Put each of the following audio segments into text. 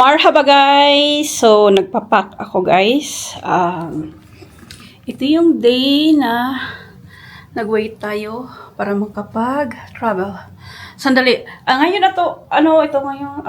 Marhaba guys! So, nagpapak ako guys. Ito yung day na nag-wait tayo para makapag-travel. Sandali. Ngayon na to. Ito ngayon?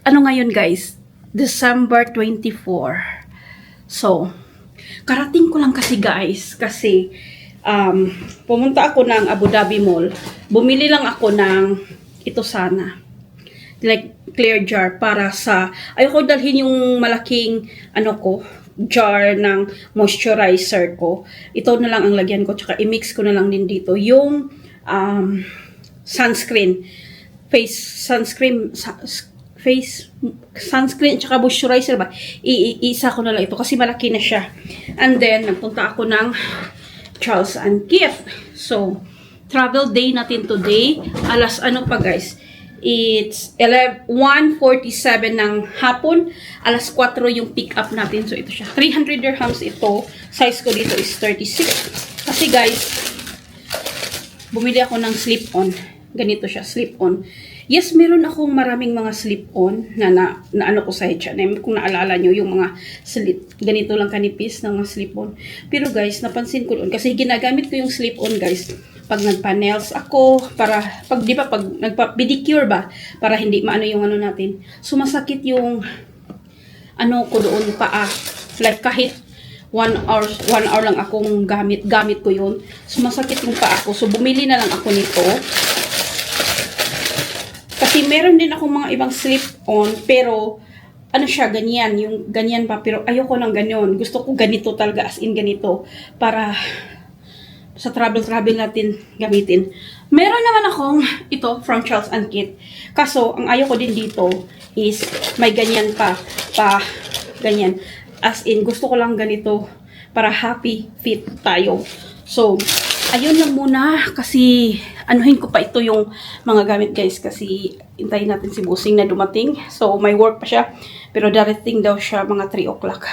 Ano ngayon guys? December 24. So, karating ko lang kasi guys. Kasi, pumunta ako ng Abu Dhabi Mall. Bumili lang ako ng ito sana. Like, clear jar para sa, ayoko dalhin yung malaking, jar ng moisturizer ko. Ito na lang ang lagyan ko, tsaka i-mix ko na lang din dito. Yung, sunscreen. Sunscreen, tsaka moisturizer ba? Isa ko na lang ito kasi malaki na siya. And then, nagpunta ako ng Charles & Keith. So, travel day natin today. Alas guys? It's 1:47 ng hapon. Alas 4 yung pick up natin. So ito siya. 300 dirhams ito. Size ko dito is 36. Kasi guys, bumili ako ng slip-on. Ganito siya, slip-on. Yes, meron akong maraming mga slip-on na ko sa H&M. Kung naalala nyo, yung mga ganito lang kanipis ng mga slip-on. Pero guys, napansin ko doon. Kasi ginagamit ko yung slip-on guys. Pag nagpa-nails ako, pag nagpa-pedicure ba? Para hindi maano yung natin. Sumasakit yung ko doon paa. Like kahit 1 hour lang akong gamit ko yun. Sumasakit yung paa ko. So bumili na lang ako nito. Kasi meron din akong mga ibang slip-on, pero siya, ganyan, yung ganyan pa, pero ayoko ng ganyan. Gusto ko ganito talaga, as in ganito, para sa travel natin gamitin. Meron naman akong ito from Charles & Keith. Kaso, ang ayoko din dito is may ganyan pa ganyan. As in, gusto ko lang ganito para happy fit tayo. So, ayun lang muna kasi anuhin ko pa ito yung mga gamit guys kasi hintayin natin si Busing na dumating. So may work pa siya pero darating daw siya mga 3 o'clock.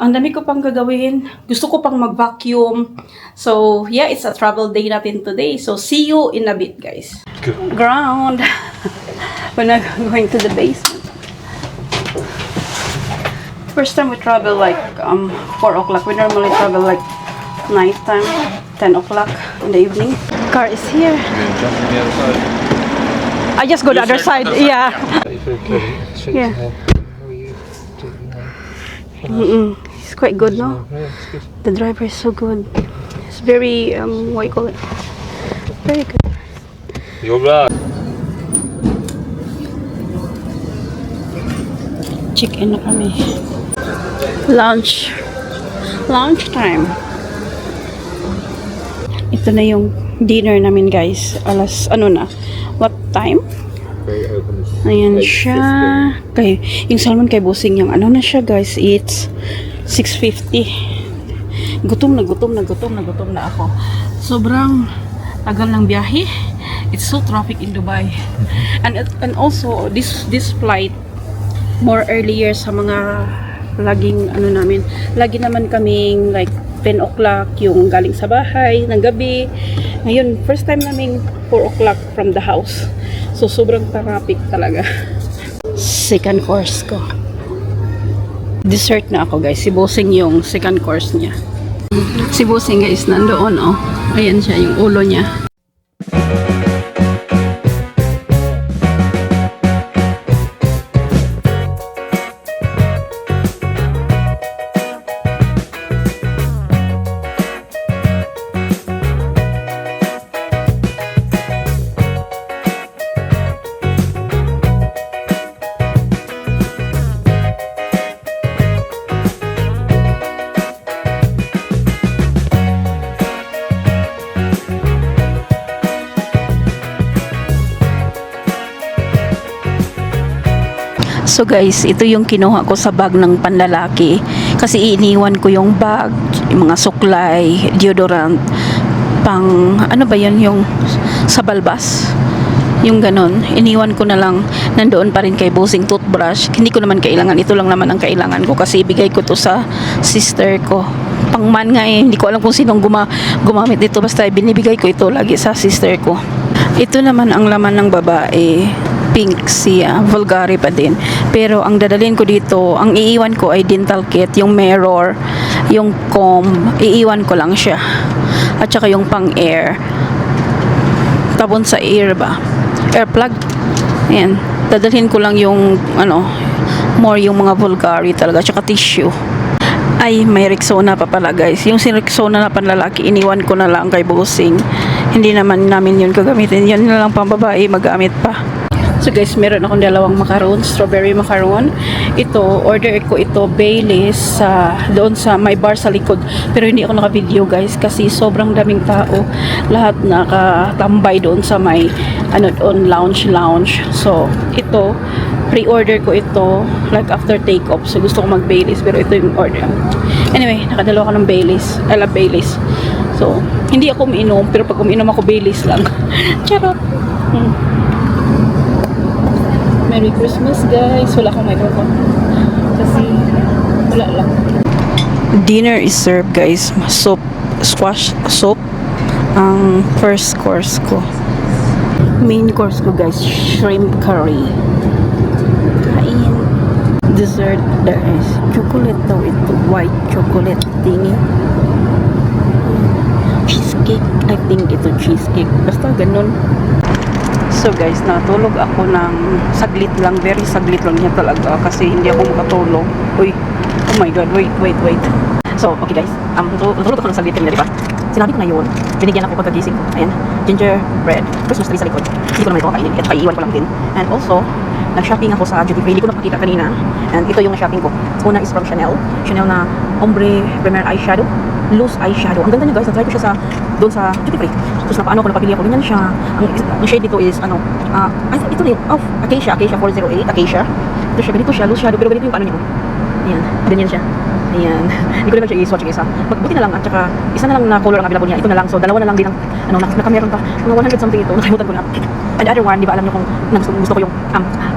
Ang dami ko pang gagawin. Gusto ko pang mag-vacuum. So yeah, it's a travel day natin today. So see you in a bit guys. Ground. We're not going to the basement. First time we travel like 4 o'clock. We normally travel like night time, 10 o'clock in the evening. Car is here. I just go the other side. Yeah. Yeah. It's quite good, no? The driver is so good. It's very what you call it? Very good. Check-in na kami. Lunch time. Ito na yung dinner namin guys. Alas what time? Ayan siya. Okay, yung salmon kay Busing yung na siya guys. It's 6:50. Gutom na ako. Sobrang tagal ng biyahe. It's so traffic in Dubai. And also this flight more earlier sa mga laging namin. Lagi naman kaming like 10 o'clock yung galing sa bahay ng gabi. Ngayon, first time namin 4 o'clock from the house. So, sobrang traffic talaga. Second course ko. Dessert na ako guys. Si Busing yung second course niya. Si Busing guys, nandoon Ayan siya, yung ulo niya. So guys, ito yung kinuha ko sa bag ng panlalaki. Kasi iniwan ko yung bag, yung mga suklay, deodorant, pang, yung sa balbas. Yung ganon. Iniwan ko na lang, nandoon pa rin kay Busing toothbrush. Hindi ko naman kailangan, ito lang naman ang kailangan ko kasi ibigay ko to sa sister ko. Pangman nga hindi ko alam kung sinong gumamit dito, basta binibigay ko ito lagi sa sister ko. Ito naman ang laman ng babae. Pink siya, Vulgari pa din. Pero ang dadalhin ko dito, ang iiwan ko ay dental kit, yung mirror, yung comb, iiwan ko lang siya. At saka yung pang air. Tabon sa ear ba? Air plug. Ayan. Dadalhin ko lang yung more yung mga Vulgari talaga, tsaka tissue. Ay, may Rexona pa pala guys. Yung si Rexona na panlalaki, iniwan ko na lang kay Bossing. Hindi naman namin yun gagamitin. Yan na lang pang babae, magamit pa. So guys, meron akong dalawang macaron, strawberry macaron. Ito, order ko ito, Baileys, doon sa may bar sa likod. Pero hindi ako naka-video guys, kasi sobrang daming tao. Lahat nakatambay doon sa may, doon, lounge. So, ito, pre-order ko ito like after take-off. So gusto ko mag-Baileys pero ito yung order. Anyway, nakadalawa ko ng Baileys. I love Baileys. So, hindi ako umiinom pero pag umiinom ako Baileys lang. Charot. Merry Christmas guys. Wala akong microphone. Kasi wala lang. Dinner is served guys. Soup, squash soup. Ang first course ko. Main course ko guys, shrimp curry. Dessert, there is chocolate daw ito, white chocolate thingy. Cheesecake, I think ito cheesecake, basta ganun. So guys, natulog ako ng saglit lang, very saglit lang niya talaga kasi hindi ako makatulog. Uy, oh my god, wait. So, okay guys, natulog ako ng saglit kanina, diba? Sinabi ko na yun, binigyan ako pagkagising ko. Ayan, gingerbread, Christmas tree sa likod. Hindi ko naman ito kainin, at iiwan ko lang din. And also, nag-shopping ako sa duty free. Hindi ko napakita kanina. And ito yung na-shopping ko. Una is from Chanel. Chanel na Ombre Premier Eyeshadow. Loose eyeshadow. Ang ganda niya guys. Na-try ko siya doon sa duty free. Tapos napapili ako. Ganyan siya. Ang shade dito is, ito na yun. Acacia 408. Acacia. Ito siya. Ganito siya. Loose shadow. Pero ganito yung paano niya. Ayan. Ganyan siya. Ayan. Hindi ko naman siya i-swatch yung isa. Buti na lang. At saka, isa na lang na color ang available niya. Ito na lang. So, dalawa na lang din ang, nakameron pa. Mga 100 something ito. Nakalimutan ko na. And the other one, di ba alam niyo kung gusto ko yung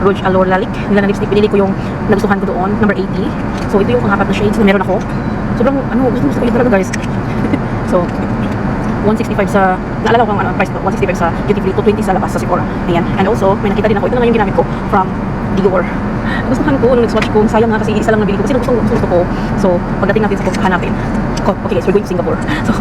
Rouge Allure Lalique nila na lipstick. Pinili ko yung nagustuhan ko doon, number 80. So, ito yung pang-apat na shades na meron ako. Sobrang, gusto ko yun talaga guys. So, 165 sa, naalala ko ang price ko, 165 sa duty free, 220 sa labas sa Sephora. Ayan. And also, may nakita din ako. Ito naman yung ginamit ko from Dior. Gustuhan ko nung nag-swatch ko, sayang nga kasi isa lang nabili ko kasi gusto ko. So, pagdating natin sa pupuntahan natin. Okay guys, we're going to Singapore. So,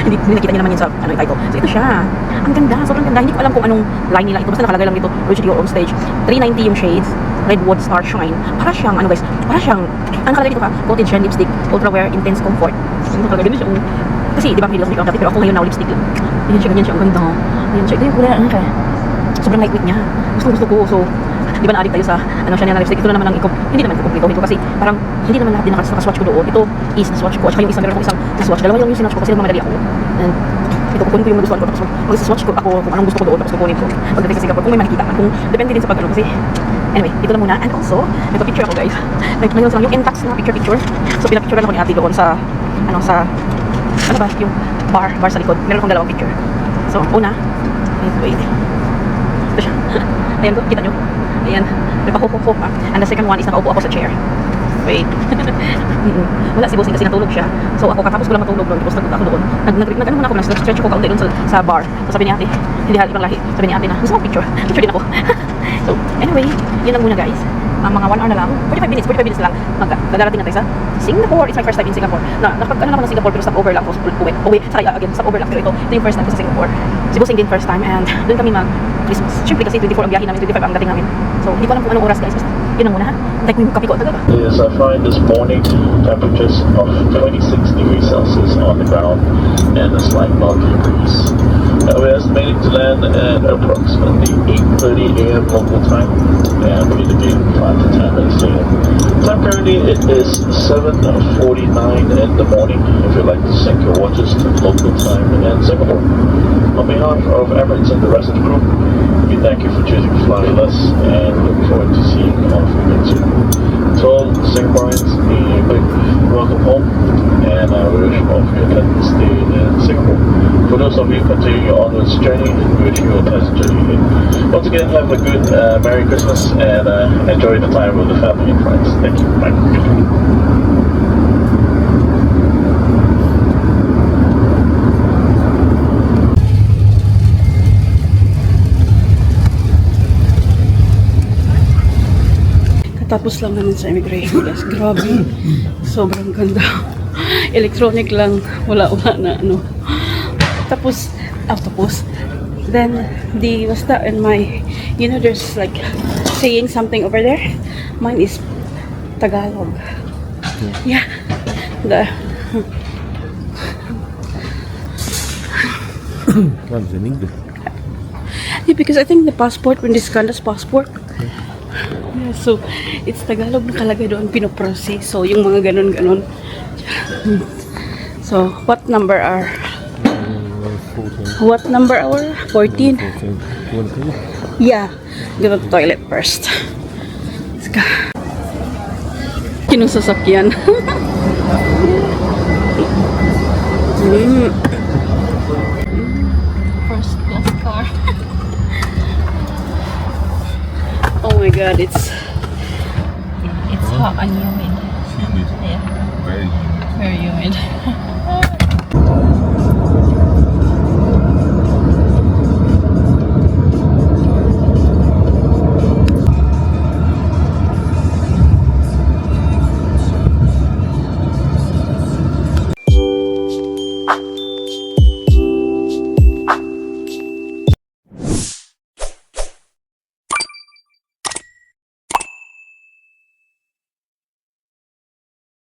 hindi nakita niyo naman yun sa title. So, ito siya. Ang ganda, sobrang ganda. Hindi ko alam kung anong line nila ito. Basta nakalagay lang dito, Rouge Dior on stage. 390 yung shades. Redwood Star Shine. Para siyang, ang nakalagay dito Coated Shine Lipstick. Ultra Wear Intense Comfort. Ano nakalagay din siya. Kasi, di ba, hindi lang dati, pero ako ngayon na lipstick lang. Ganyan siya. Ang ganda. Ayan siya. Ito yung kulay, sobrang lightweight niya. Gusto ko. So, di ba na-addict tayo sa Chanel na lipstick. Ito na naman lang hindi naman kukumplitohin ko kasi parang hindi naman lahat din nakaswatch ko doon. Ito is na-swatch ko at saka yung isang meron kong isang na-swatch. Dalawa yung sinatch ko kasi nagmamadali ako. And ito kukunin ko yung nagustuhan ko tapos mag-swatch ko ako kung anong gusto ko doon tapos kukunin ko pagdating sa Singapore kung may makikita kung depende din sa pag kasi anyway, ito na muna. And also, nagpa-picture ako guys. Nagpapicture lang yung Intax na picture. So pinapicturean ako ni ate doon sa yung bar sa likod. Meron akong dalawang picture. So, una, wait. Ito siya. Ayan ko, kita nyo. Ayan, may pahupo-hupo pa. And the second one is nakaupo ako sa chair. Wait. Wala si Bossing kasi natulog siya. So ako katapos ko lang matulog doon. Tapos nagunta ako doon. Nag-ano muna ako, nag-stretch ko kaunti doon sa bar. So sabi ni ate, hindi ibang lahi. Sabi ni ate na, gusto mo picture? Picture din ako. So anyway, yun lang muna guys. Mga 1 hour na lang, 45 minutes lang. Dadarating na tayo sa Singapore. It's my first time in Singapore. Nakapag-ano lang ako ng Singapore pero stopover lang. Stopover lang. Pero ito yung first time ko sa Singapore. Si Bossing din first time and doon kami mag-Christmas. Siyempre kasi 24 ang biyahe namin, 25 ang dating namin. So hindi ko alam kung anong oras guys. Basta yun lang muna ha. Antay ko yung kape ko. Yes, I find this morning temperatures of 26 degrees Celsius on the ground and a slight mildly breeze. We're estimating to land at approximately 8:30 a.m. local time and we're indicating 5 to 10 minutes later. Time currently it is 7:49 in the morning if you'd like to sync your watches to local time in Singapore. On behalf of Emirates and the rest of the group, we thank you for choosing to fly with us and look forward to seeing all of you again soon. To all Singaporeans, a big welcome home and I wish all of you a pleasant stay in Singapore. For those of you continuing your onwards journey, we wish you a pleasant journey here. Once again, have a good Merry Christmas and enjoy the time with the family and friends. Thank you. Bye. Kakatapos lang naman sa immigration, guys. Grabe. Sobrang ganda. Electronic lang. Wala na ano. Tapos, then, basta in my, there's like, saying something over there. Mine is Tagalog. Yeah. What is in English? Yeah, because I think the passport, when they scan this passport, yeah, so it's Tagalog nakalagay doon, pinoprocess. So, yung mga ganon. So, what number are? 14. What number are? 14? 14. You want to pay? Yeah. Go to the toilet first. Let's go. Kinong sasakyan. First class car. Oh my god, it's hot and humid. Humid. Yeah, Very humid. very humid.